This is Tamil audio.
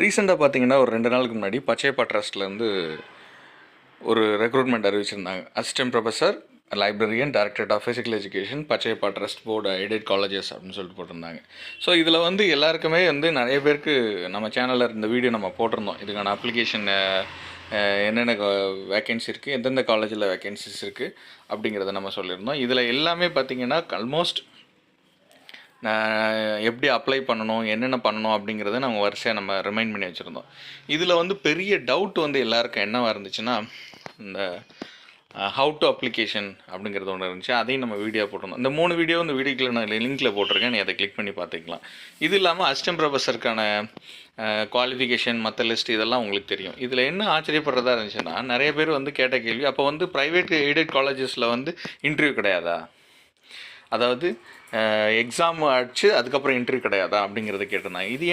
ரீசெண்டாக பார்த்தீங்கன்னா ஒரு 2 நாளுக்கு முன்னாடி பச்சையப்பா ட்ரஸ்ட்லேருந்து ஒரு ரெக்ரூட்மெண்ட் அறிவிச்சிருந்தாங்க. Assistant professor, librarian, directorate of physical education, Pachaiyappa trust board aided colleges அப்படின்னு சொல்லிட்டு போட்டிருந்தாங்க. ஸோ இதில் வந்து எல்லாருக்குமே வந்து நிறைய பேருக்கு நம்ம சேனலில் இந்த வீடியோ நம்ம போட்டிருந்தோம். இதுக்கான அப்ளிகேஷன் என்னென்ன வேக்கன்சி இருக்குது, எந்தெந்த காலேஜில் வேக்கன்சிஸ் இருக்குது அப்படிங்கிறத நம்ம சொல்லியிருந்தோம். இதில் எல்லாமே பார்த்திங்கன்னா ஆல்மோஸ்ட் எப்படி அப்ளை பண்ணணும், என்னென்ன பண்ணணும் அப்படிங்கிறத நம்ம வரிசையாக நம்ம ரிமைண்ட் பண்ணி வச்சுருந்தோம். இதில் வந்து பெரிய டவுட் வந்து எல்லாருக்கும் என்னவாக இருந்துச்சுன்னா, இந்த ஹவு டு அப்ளிகேஷன் அப்படிங்கிறது ஒன்று இருந்துச்சு. அதையும் நம்ம வீடியோ போட்டிருந்தோம். இந்த 3 வீடியோ இந்த வீடியோக்கில் நான் லிங்க்கில் போட்டிருக்கேன், நீ அதை கிளிக் பண்ணி பார்த்துக்கலாம். இது இல்லாமல் அசிஸ்டன்ட் ப்ரொஃபஸருக்கான குவாலிஃபிகேஷன் மற்ற லிஸ்ட் இதெல்லாம் உங்களுக்கு தெரியும். இதில் என்ன ஆச்சரியப்படுறதா இருந்துச்சுன்னா, நிறைய பேர் வந்து கேட்ட கேள்வி, அப்போ வந்து ப்ரைவேட் எய்டட் காலேஜஸில் வந்து இன்டர்வியூ கிடையாதா, அதாவது எக்ஸாம் அடிச்சு அதுக்கப்புறம் இன்டர்வியூ கிடையாதா அப்படிங்கிறத கேட்டிருந்தாங்க. இது